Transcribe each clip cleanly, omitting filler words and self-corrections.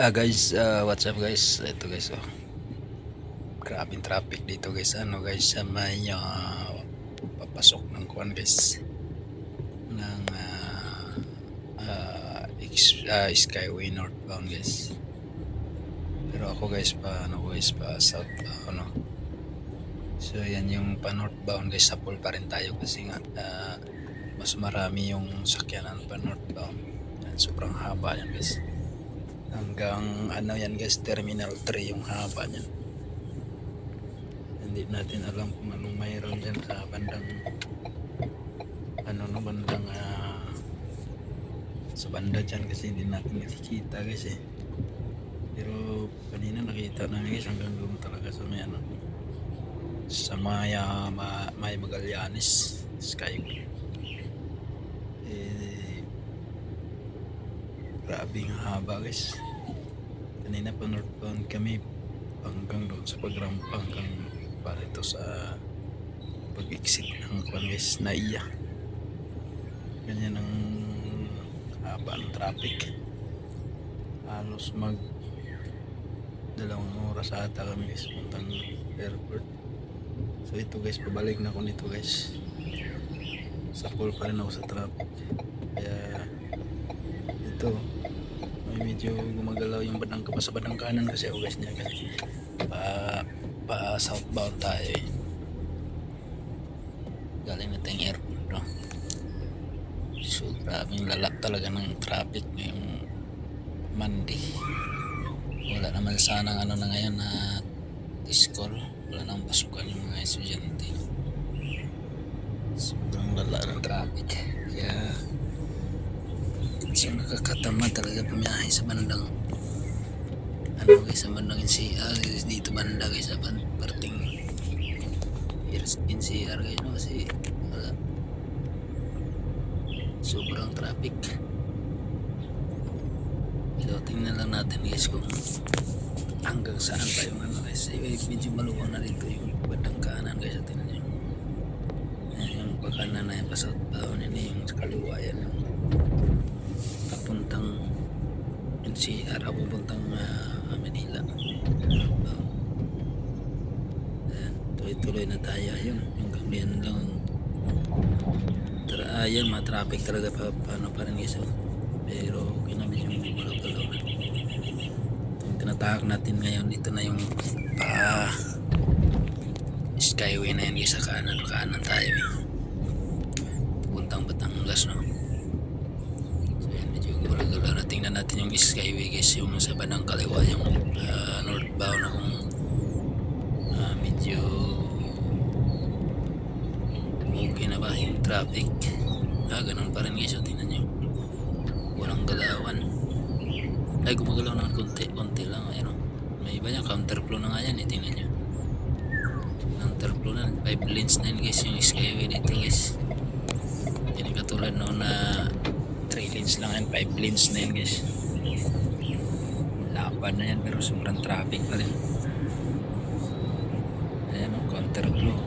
Guys, what's up guys? Ito guys, oh. Grabing traffic dito guys. Ano guys, sa may papasok ng kuan guys. Ng Skyway northbound guys. Pero ako guys pa south ano. So yan yung pa northbound guys, sa pool pa rin tayo kasi nga mas marami yung sakyanan pa northbound. Yan, sobrang haba yan guys. Hanggang ano yan guys, Terminal 3 yung haba niyan. Hindi natin alam kung anong mayroon dyan sa bandang sa banda dyan kasi hindi natin nakikita guys eh. Pero kanina nakita namin guys, hanggang doon talaga sa may sa may Magallanes Skyway. Grabing haba guys. Kanina pa northbound kami hanggang doon sa pagrampa, hanggang para ito sa pag-exit ng kuan guys, Naiya. Ganyan ang haba ng traffic. Halos mag 2 oras ata kami guys puntang airport. So ito guys, pabalik na ako nito guys. Sa pool pa rin ako sa traffic. Kaya ito medyo gumagalaw yung bandang sa bandang kanan kasi ako guys niya kasi pa southbound tayo eh. Galing natin airport, no? So grabing lala talaga ng traffic ngayong Monday. Wala naman sanang na ngayon na school, wala nang pasukan yung mga estudyante. Sobrang lala ng traffic, kaya so nakakatama talaga pumiyahe sa bandang guys, sa bandang NCR dito banda guys, sa parting NCR guys, no? Kasi wala, sobrang traffic. So tingnan lang natin guys kung hanggang saan pa yung guys. Medyo maluwang na dito yung bandang kanan guys. Tingnan nyo yung pagkanan na yung pa-southbound, yun yung sa kaliwa yan papuntang NCR, papuntang Manila. Tuloy-tuloy na tayo yung ganyan lang. Yan, ma-traffic talaga paano pa rin guys. Pero okay naman yung gulaw-gulaw na. Yung tinatahak natin ngayon, ito na yung Skyway na yan guys, sa kanan tayo eh. Puntang Batangas, no? Tingnan natin yung Skyway guys, yung sa bandang kaliwa, yung northbound na kung medyo okay na ba yung traffic. Ganun pa rin guys. So tingnan nyo, walang galawan. Ay, gumagalaw naman konti lang. Ayun, may iba niya, counterflow na nga yan eh. Tingnan nyo, counterflow na, 5 lanes na yun guys yung Skyway dito guys. Hindi katulad noon na 3 lanes lang yan, 5 lanes na yan guys. Lapad na yan pero sobrang traffic pa rin. Ayan o, counterflow.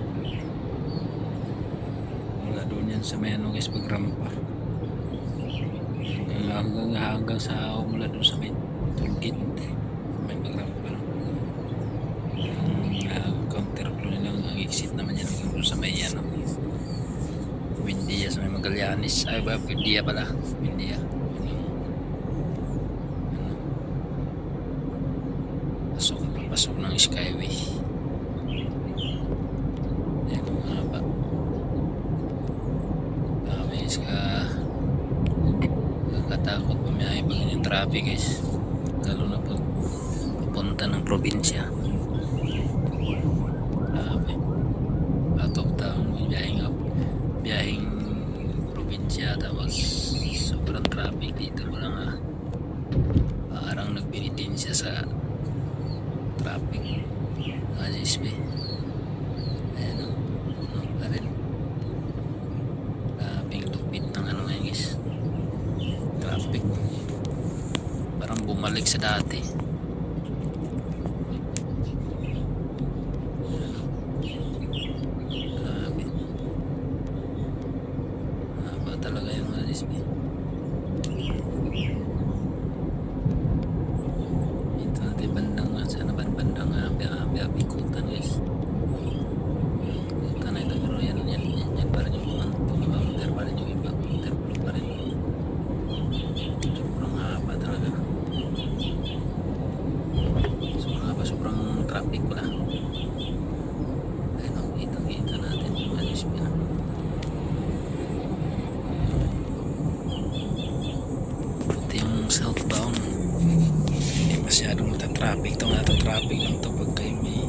Wala doon yan sa may guys, pag rampa. Hanggang sa mula doon sa may tollgate, may pag rampa. Counterflow nila ang exit naman yan doon sa may Buendia, sa may Magallanes. Ay ba, Buendia pala. Buendia. Pasok ng Skyway. Ayan ang haba. Guys, kakatakot pumiyahe pag yung traffic guys. Lalo na pag papunta ng probinsya. Out of town, biyaheng probinsya, tapos sobrang traffic dito. Walang parang nagbinitin siya sa traffic. Ajisbe. Ayan o, ano pa rin. Grabing lupit ng ngayon guys, traffic. Parang bumalik sa dati. Talaga yung Ajisbe. traffic to nga to. Traffic lang to pag kayo may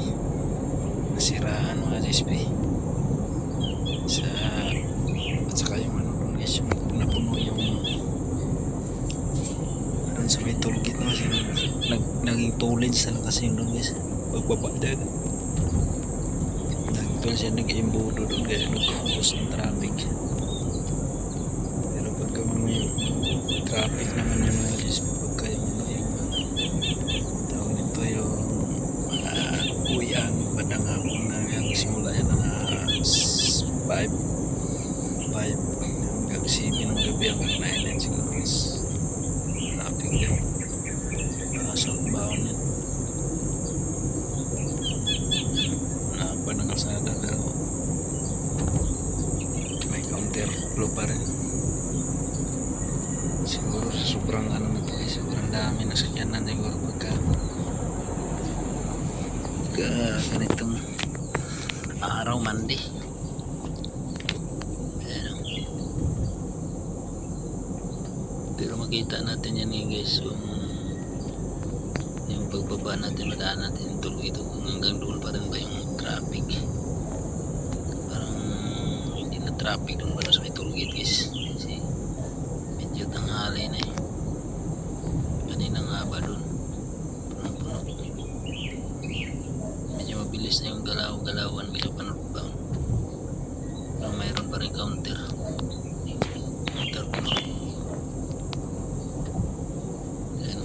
nasiraan mga GSP. At saka yung ano dun guys, yung napuno yung ano sa may tollgate na kasi naging tullage na kasi yun dun guys. Pagbaba dyan. Nagtuloy siya nag-imbudo dun kaya nagkakos ng traffic. Pero pagka may traffic naman yung mga GSP pagka yung ano yung tawag nito yung uwian bandang hapon na yung simula yan na 5 hanggang 7 ng gabi hanggang 9 yan siguro guys. Traffic din. Southbound yan. Napa ng kalsada pero may counter flow pa rin. Siguro sa sobrang ano nito guys, sobrang dami na sakyanan siguro pagka ganitong araw Monday. Ayan. Pero makita natin yan guys yung pagbaba natin, madaan natin tuloy ito kung hanggang doon pa rin ba yung traffic. Parang hindi na traffic doon ba sa may tollgate guys kasi medyo tanghali na kanina nga ba doon puno medyo mabilis na yung galawan medyo pa-northbound pero mayroon pa rin counter puno. Ayan.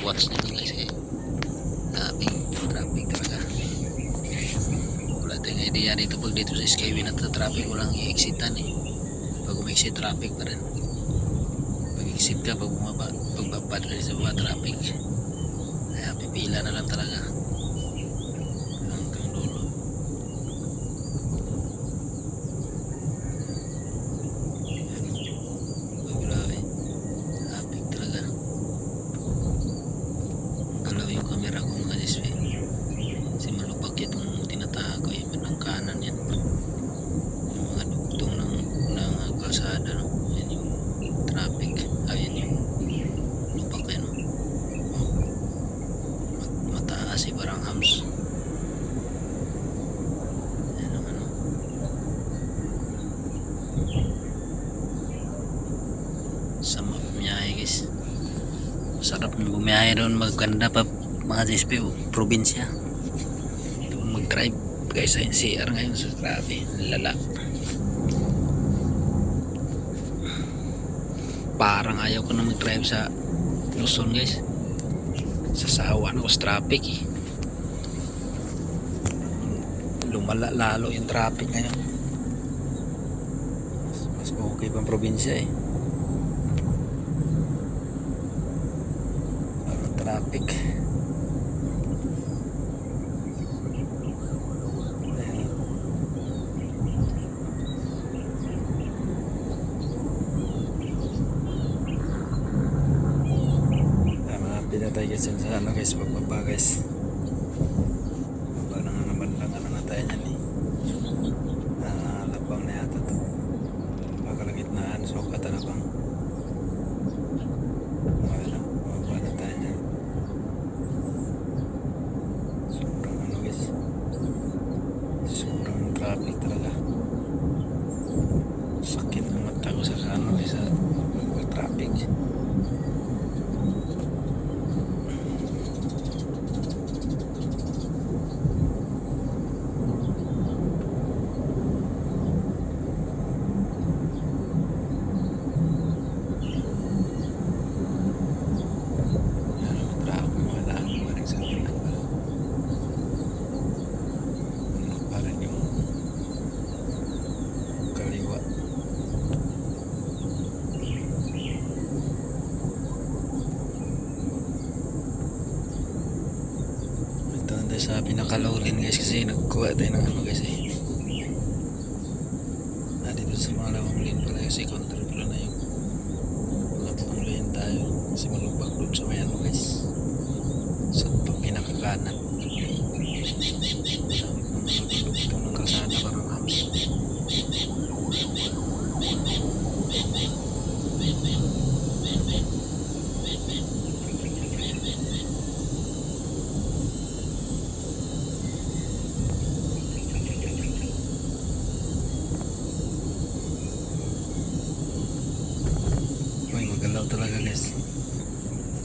Watch nito guys daming traffic talaga. Wala tayong idea dito pag dito sa Skyway na traffic walang i-exitan pag umexit traffic pa rin pag exit ka pag bumaba pagbabad ka sa baba traffic kaya pipila na lang talaga hanggang dulo. Grabe traffic talaga. Galaw yung camera ko mga GSP kasi malubak itong tinatago yung ng kanan yan yung mga dugtong ng kalsada no? Yan yung traffic ayan yung lubak yan no? Mataas parang hams. Yan ang ano sama bumiyahe guys. Sarap ng bumiyahe doon, maganda pa mga GSP probinsya doon mag-drive guys sa NCR ngayon so grabe lala parang ayaw ko na mag-drive sa Luzon guys sasawa na ko sa traffic lumala lalo yung traffic ngayon mas okay pang probinsya traffic. Malapit na tayo guys sa ano guys pagbaba guys baba na nga naman lang ano na tayo nyan labang na yata to pagkalagitnaan so katalabang wala baba na tayo nyan sobrang traffic talaga sakit ng mata ko sa ano sa traffic. Sa pinakalow lane guys kasi nagkuha tayo ng ano guys dito sa mga lawang lane pala kasi counter pala na yung laktong lane tayo kasi malubak doon sa may ano guys sa pinakakanan malubak ng kalsada parang hams. talaga guys.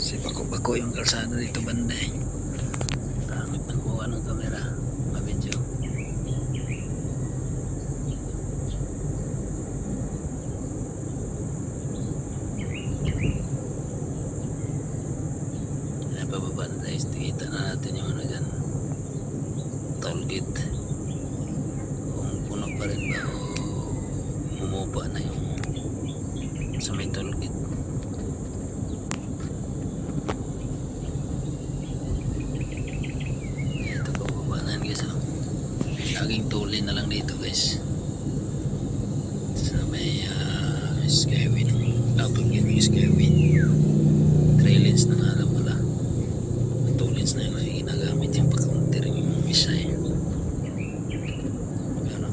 Kasi bako-bako yung kalsada dito banda eh. Pangit ng kuha ng camera. Mabidyo. Ayan, pababa na guys. Kita na natin yung ano dyan. Toll gate. Kung puno pa rin ba o mumupa na yung sa may toll gate. Ito pababa na yan guys. Laging tuloy na lang dito guys. Sa may skyway ng toll gate yung skyway. 3 lanes na nga lang pala. 2 lanes na yung ginagamit yung pag-counter yung isa eh. Ano?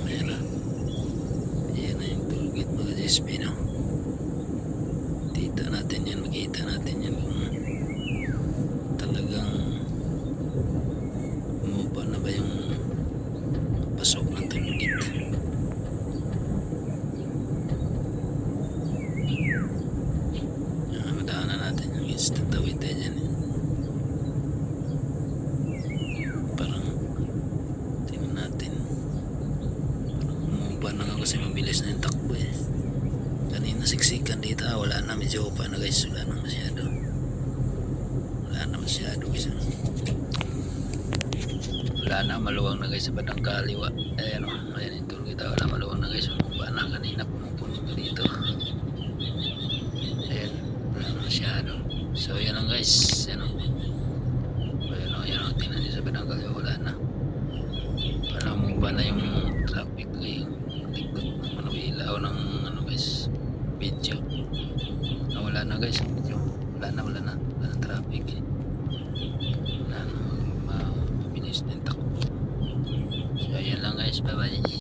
Ayan na. Ayan na yung toll gate mga GSP no. Kita natin yan, makita natin yan kung talagang umupa na ba yung pasok ng toll gate. Madaanan natin yung instant tawid tayo dyan eh. Parang tingnan natin, parang umupa na nga kasi mabilis na yung takbo eh. Kanina siksikan dito wala na, medyo pa na guys, wala na masyado guys. Wala na, maluwang na guys sa bandang kaliwa. Ayan o, ayan yung toll gate, wala, maluwang na guys, umupa na. Kanina pumupuno pa dito. Ayan, wala na masyado. So yan lang guys, yan o. Ayan o, tingnan nyo sa bandang kaliwa, wala na. Wala, umupa na yung traffic yung likod ng ano, ilaw ng ano guys, video. Wala na guys, medyo wala na traffic. Wala na, mabilis na yung takbo. So ayan lang guys, bye bye.